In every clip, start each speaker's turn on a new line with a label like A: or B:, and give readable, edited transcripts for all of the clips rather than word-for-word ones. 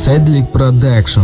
A: Седлік Продакшн.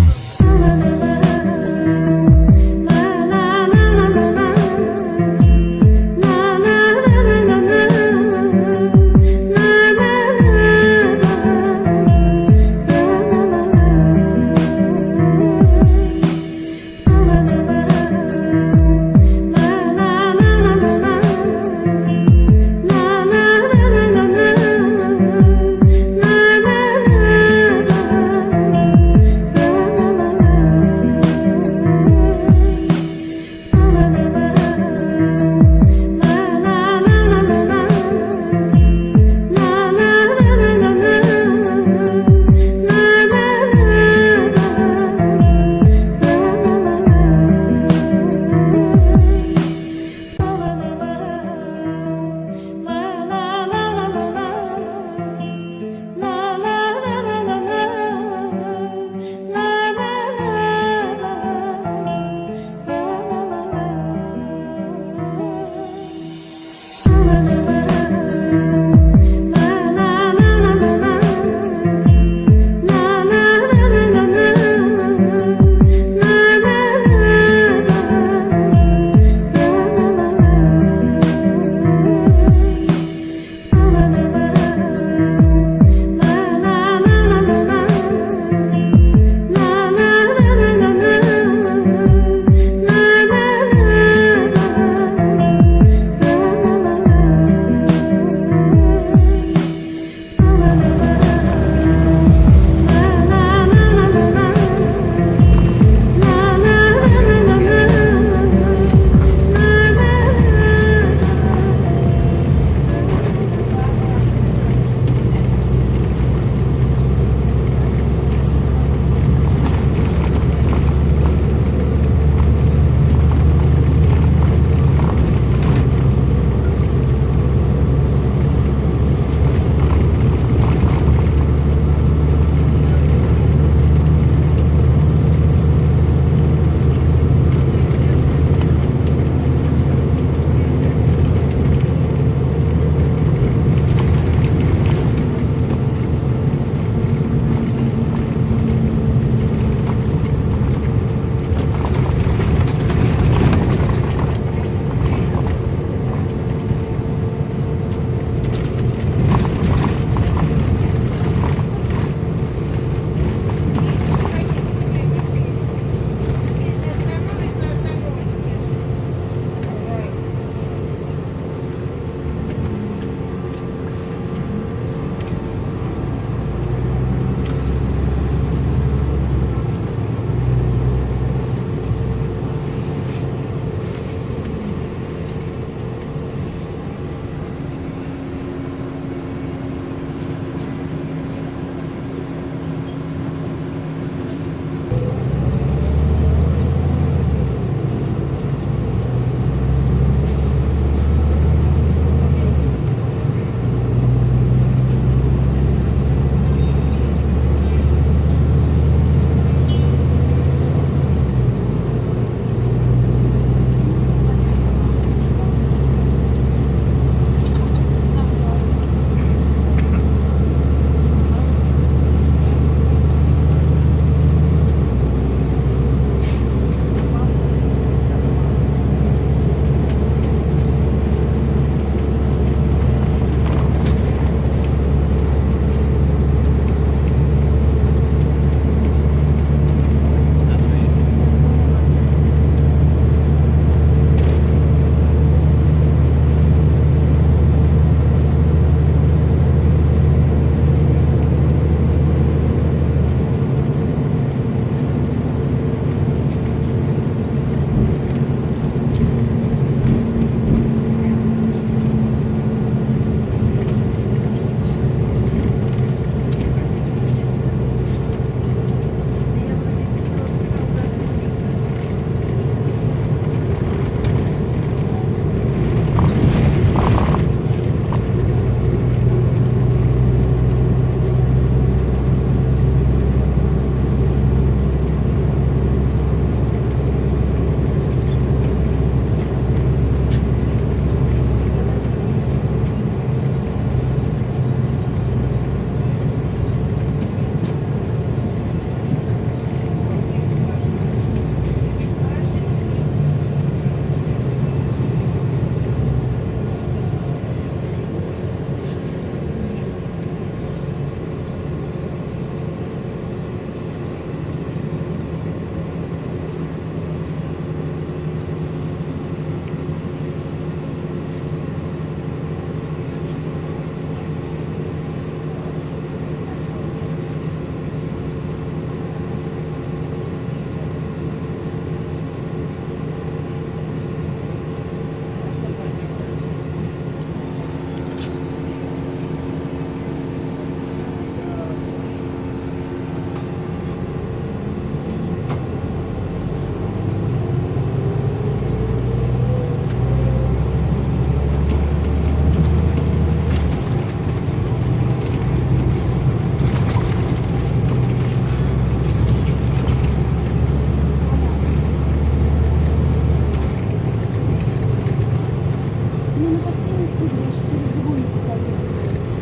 A: коммуникативности речь через его язык.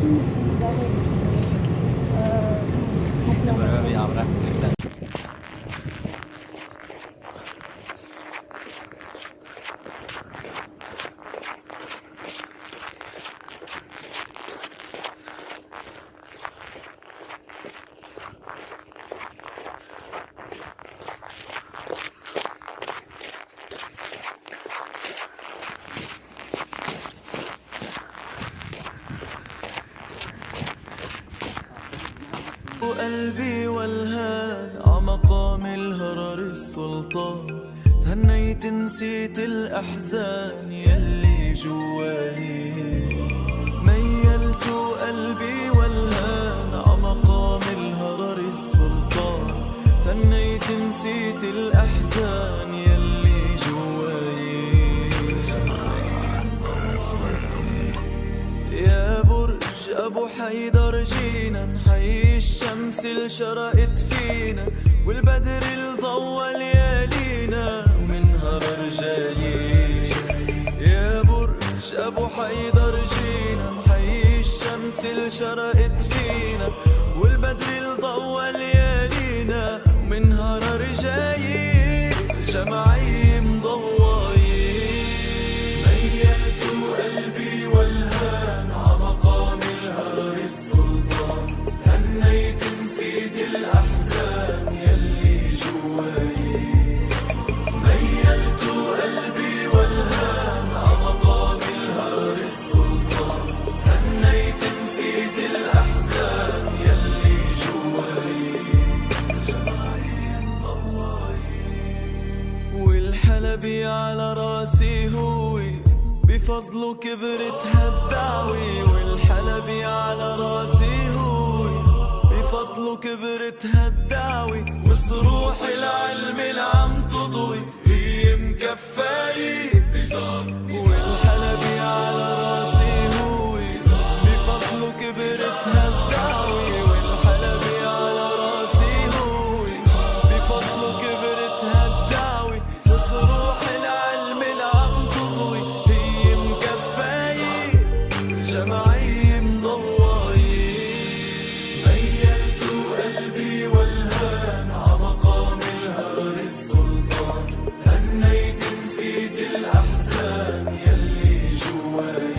A: Не доводит на прямо.
B: قلبي والهان عمقام الهرر السلطان، تهنيت نسيت الأحزان يلي جواني. ميلت قلبي والهان عمقام الهرر السلطان، تهنيت نسيت الأحزان يلي جواني. يا برج أبو حيدر جينا نحيي الشمس اللي شرقت فينا، والبدر اللي ضوى ليالينا ومنها رجالي. يا برج أبو حيدر جينا نحيي الشمس اللي شرقت فينا، والبدر اللي ضوى ليالينا ومنها رجالي. جمعي مضوي ميلت قلبي والهان عمقام الهرر السلطان، هنيت نسيت الأحزان يلي جواي. ميلت قلبي والهان عمقام الهرر السلطان، هنيت نسيت الأحزان يلي جواي. جمعي مضوي والحلبي على راسي هوي، بفضله كبرت هالدعوي. والحلبي على راسي هوي، بفضله كبرت هالدعوي. وصروح العلم اللي عم تضوي هي مكفاية. والحلبي على راسي هوي، بفضله كبرت هالدعوي. والحلبي على راسي هوي، بفضله كبرت هالدعوي. وصروح العلم اللي عم تضوي هي مكفاية. جمعي مضوي ميلت قلبي والهان عمقام الهرر السلطان، هنيت نسيت الأحزان يلي جواي.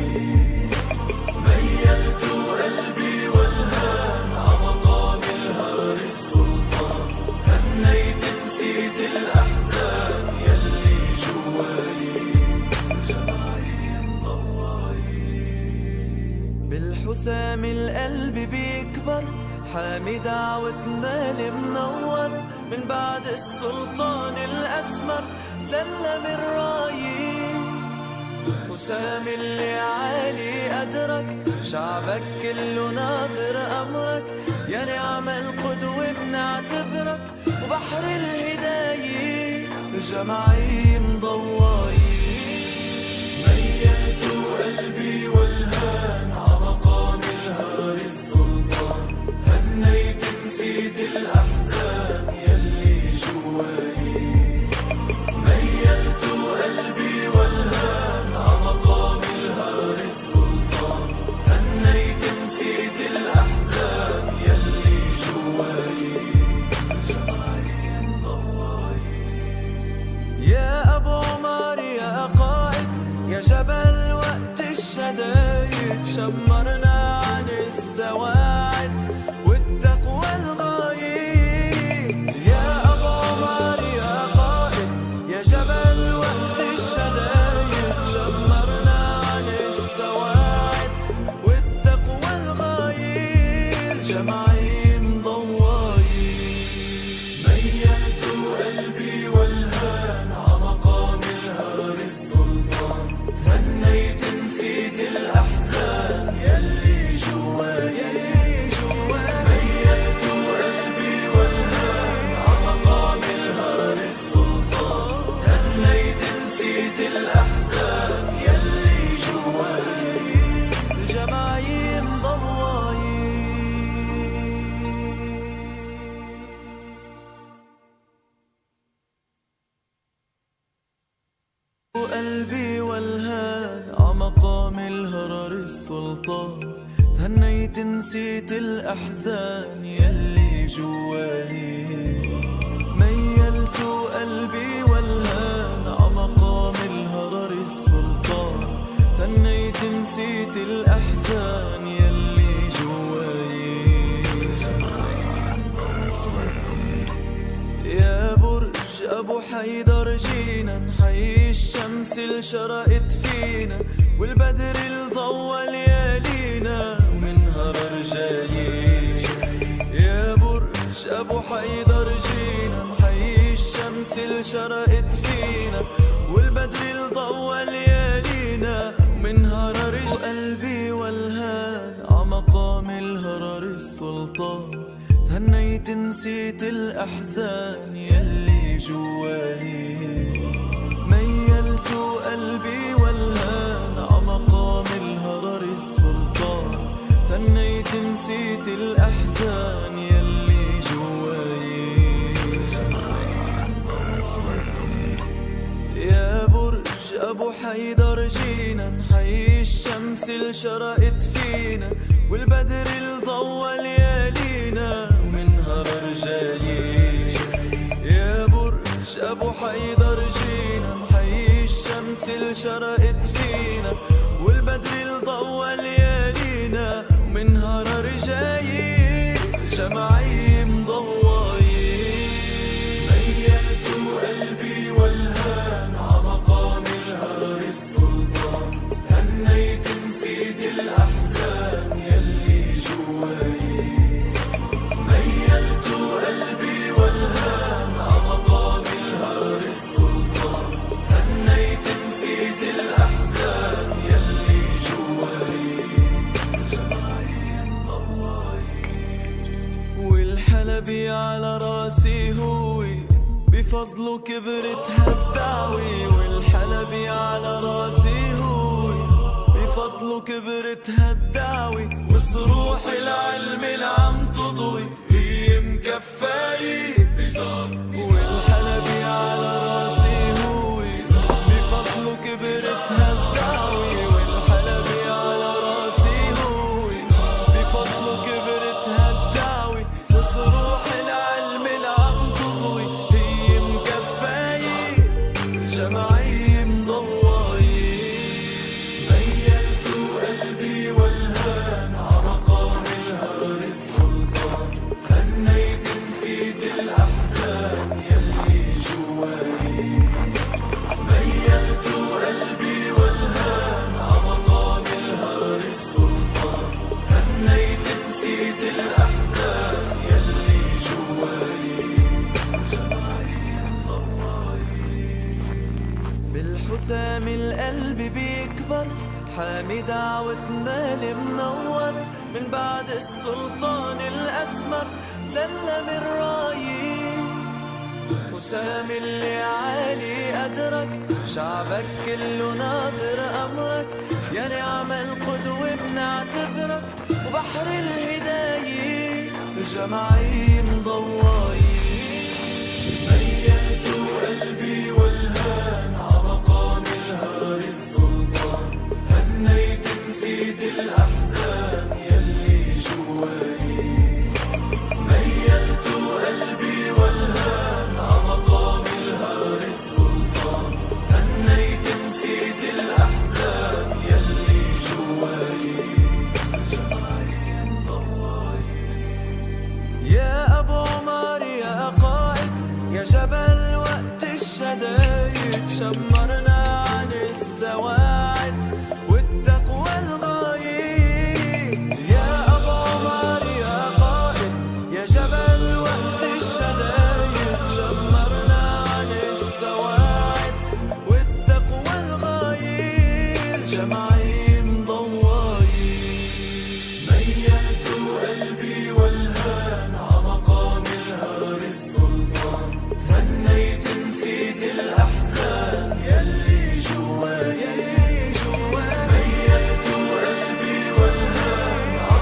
B: ميلت قلبي والهان عمقام الهرر السلطان، هنيت نسيت الأحزان يلي جواي. جمعي مضوي بالحسام القلب بيكبر، حامي دعوتنا المنور. من بعد السلطان الأسمر سلم الراية. الحسام اللي عالي أدرك، شعبك كله ناطر أمرك. يا نعم القدوة بنعتبرك، وبحر الهداية جمعي مضوي. ميلت قلبي والهان عمقام الهرر السلطان، هنيت نسيت الأحزان يلي جواي. ميلت قلبي والهان عمقام الهرر السلطان، هنيت نسيت الأحزان يلي جواي. جمعي مضوي يا أبو عمر يا قائد، يا جبل وقت الشدايد. شمرنا عن السواعد والتقوى الغايب. يا أبو عمر يا قائد، يا جبل وقت الشدايد. شمرنا عن السواعد والتقوى الغايب. جمعي مضوي ميلت قلبي والهان عمقام الهرر السلطان، تهنيت نسيت الأحزان يلي مقام الهرر السلطان، تهنيت نسيت الأحزان يلي جواي، ميلت قلبي والهان عمقام الهرر السلطان، تهنيت نسيت الأحزان يلي جواي. يا برج أبو حيدر جينا نحيي الشمس اللي شرقت فينا، والبدر اللي ضوى ليالينا ومنها رجايين. يا برج أبو حيدر جينا نحيي الشمس اللي شرقت فينا، والبدر اللي ضوى ليالينا ومنها رج قلبي والهان عمقام الهرر السلطان، تهنيت نسيت الأحزان يلي جواي، ميلت قلبي والهان عمقام الهرر السلطان، تهنيت نسيت الأحزان يلي جواي. يا برج أبو حيدر جينا نحيي الشمس اللي شرقت فينا، والبدر اللي ضوى ليالينا ومنها رجايين. يا برج أبو حيدر جينا نحيي الشمس اللي شرقت فينا، والبدر اللي ضوى ليالينا ومنها رجايين. جمعي مضوايين، ميلت قلبي والهان عمقام الهرر السلطان، هنيت نسيت الأحزان يلي جواي، ميلت قلبي والهان عمقام الهرر السلطان، هنيت نسيت الأحزان يلي جواي. جمعي مضواي، والحلبي على راسي هوي، بفضله كبرت هالدعوي. والحلبي على راسي هوي، بفضله كبرت هالدعوي، وصروح العلم اللي عم تضوي هي مكفاي. والحلبي على راسي هوي، بفضله كبرت هالدعوي. والحلبي على راسي هوي، بفضله كبرت هالدعوي، وصروح العلم اللي عم تضوي هي مكفاي. جمعي مضواي، ميلت قلبي والهان عمقام الهرر السلطان، هنيت نسيت الأحزان يلي جواي، ميلت قلبي والهان عمقام الهرر السلطان، هنيت نسيت الأحزان يلي جواي. بالحسام القلب بيكبر، حامي دعوتنا المنور، من بعد السلطان الأسمر سلم الرايين. حسام اللي عالي أدرك، شعبك كله ناطر أمرك، يا نعم القدوة بنعتبرك، وبحر الهداية جمعي مضواي. ميلت قلبي والهان عمقام الهرر السلطان، هنيت نسيت الأحزان يلي جواي، ميلت قلبي والهان عمقام الهرر السلطان، هنيت نسيت الأحزان يلي جواي. جمعي مضواي، يا أبو عمر يا قائد، يا جبل وقت الشدايد، شمرنا عن السواعد والتقوى الغايب. يا أبو عمر يا قائد، يا جبل وقت الشدايد، شمرنا عن السواعد والتقوى الغايب. جمعي